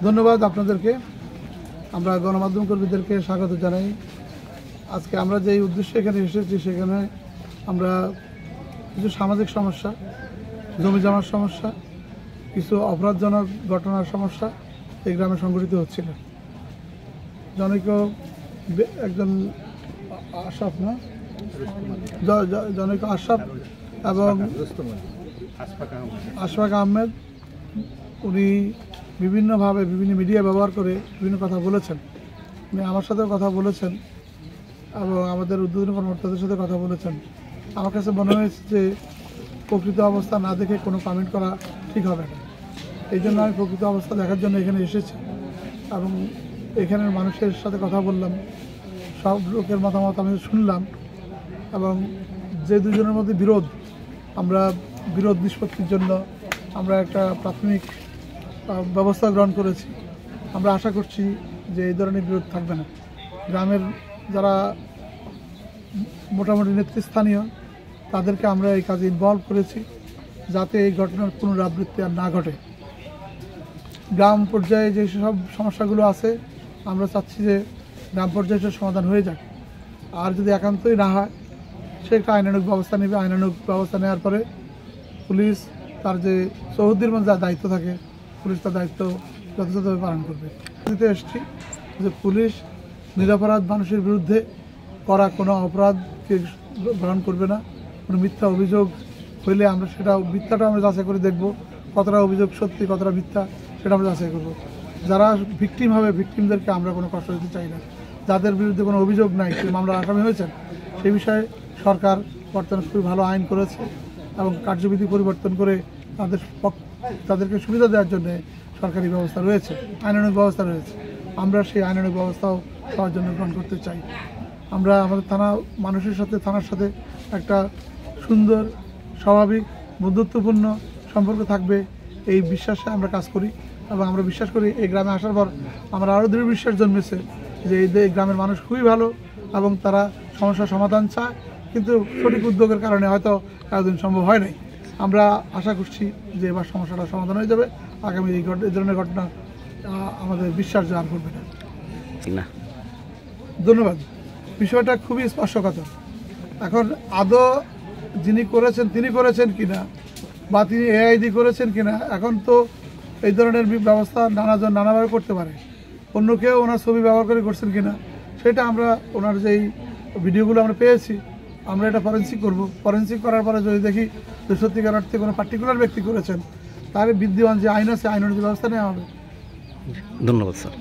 ধন্যবাদ আপনাদেরকে। আমরা গণমাধ্যম কর্মীদেরকে স্বাগত জানাই। আজকে আমরা যে উদ্দেশ্যে এখানে এসেছি সেখানে আমরা কিছু সামাজিক সমস্যা, জমি জমার সমস্যা, কিছু অপরাধজনক ঘটনার সমস্যা এই গ্রামে সংঘটিত হচ্ছিল। জনৈক একজন আশরাফ না জনৈক আশরাফ এবং আশফাক আহমেদ উনি বিভিন্নভাবে বিভিন্ন মিডিয়া ব্যবহার করে বিভিন্ন কথা বলেছেন। উনি আমার সাথেও কথা বলেছেন এবং আমাদের উদ্বোধনী কর্মকর্তাদের সাথে কথা বলেছেন। আমার কাছে মনে হয়েছে যে প্রকৃত অবস্থা না দেখে কোনো কমেন্ট করা ঠিক হবে না। এই জন্য আমি প্রকৃত অবস্থা দেখার জন্য এখানে এসেছি এবং এখানের মানুষের সাথে কথা বললাম, সব লোকের মতামত আমি শুনলাম এবং যে দুজনের মধ্যে বিরোধ, আমরা বিরোধ নিষ্পত্তির জন্য আমরা একটা প্রাথমিক ব্যবস্থা গ্রহণ করেছি। আমরা আশা করছি যে এই ধরনের বিরোধ থাকবে না। গ্রামের যারা মোটামুটি নেতৃস্থানীয় তাদেরকে আমরা এই কাজে ইনভলভ করেছি যাতে এই ঘটনার পুনরাবৃত্তি আর না ঘটে। গ্রাম পর্যায়ে যে সব সমস্যাগুলো আছে আমরা চাচ্ছি যে গ্রাম পর্যায়ে সব সমাধান হয়ে যাক। আর যদি একান্তই না হয় সে একটা আইনানুগ ব্যবস্থা নেবে। আইনানুগ ব্যবস্থা নেওয়ার পরে পুলিশ তার যে চৌহদ্দির মধ্যে যা দায়িত্ব থাকে পুলিশ তার দায়িত্ব যথাযথভাবে পালন করবে। দিতে এসেছি যে পুলিশ নিরপরাধ মানুষের বিরুদ্ধে করা কোনো অপরাধকে গ্রহণ করবে না। কোনো মিথ্যা অভিযোগ হইলে আমরা সেটা মিথ্যাটা আমরা যাচাই করে দেখব, কতটা অভিযোগ সত্যি কতটা মিথ্যা সেটা আমরা যাচাই করব। যারা ভিকটিম হবে ভিকটিমদেরকে আমরা কোনো কষ্ট দিতে চাই না। যাদের বিরুদ্ধে কোনো অভিযোগ নাই, সে মামলার আসামি হয়েছেন, সেই বিষয়ে সরকার বর্তমানে খুবই ভালো আইন করেছে এবং কার্যবিধি পরিবর্তন করে তাদেরকে সুবিধা দেওয়ার জন্য সরকারি ব্যবস্থা রয়েছে, আইনানুগ ব্যবস্থা রয়েছে। আমরা সেই আইনানুগ ব্যবস্থাও পাওয়ার জন্য গ্রহণ করতে চাই। আমরা আমাদের থানার সাথে একটা সুন্দর স্বাভাবিক বন্ধুত্বপূর্ণ সম্পর্ক থাকবে এই বিশ্বাসে আমরা কাজ করি এবং আমরা বিশ্বাস করি এই গ্রামে আসার পর আমরা আরও দৃঢ় বিশ্বাস জন্মেছে যে এই গ্রামের মানুষ খুবই ভালো এবং তারা সমস্যার সমাধান চায়, কিন্তু সঠিক উদ্যোগের কারণে হয়তো এতদিন সম্ভব হয় নাই। আমরা আশা করছি যে এবার সমস্যাটা সমাধান হয়ে যাবে। আগামী এই ধরনের ঘটনা আমাদের বিশ্বাস জাহার করবে না। ধন্যবাদ। বিষয়টা খুবই স্পর্শকাতর। এখন আদৌ যিনি করেছেন তিনি করেছেন কিনা বা তিনি এআইডি করেছেন কিনা, এখন তো এই ধরনের ব্যবস্থা নানাজন নানাভাবে করতে পারে। অন্য কেউ ওনার ছবি ব্যবহার করে করছেন কিনা সেটা আমরা ওনার যেই ভিডিওগুলো আমরা পেয়েছি আমরা এটা ফরেন্সিক করব। ফরেন্সিক করার পরে যদি দেখি যে সত্যিকার অর্থে কোনো পার্টিকুলার ব্যক্তি করেছেন তার বিদ্যমান যে আইন আছে আইন অনুযায়ী ব্যবস্থা নেওয়া হবে। ধন্যবাদ স্যার।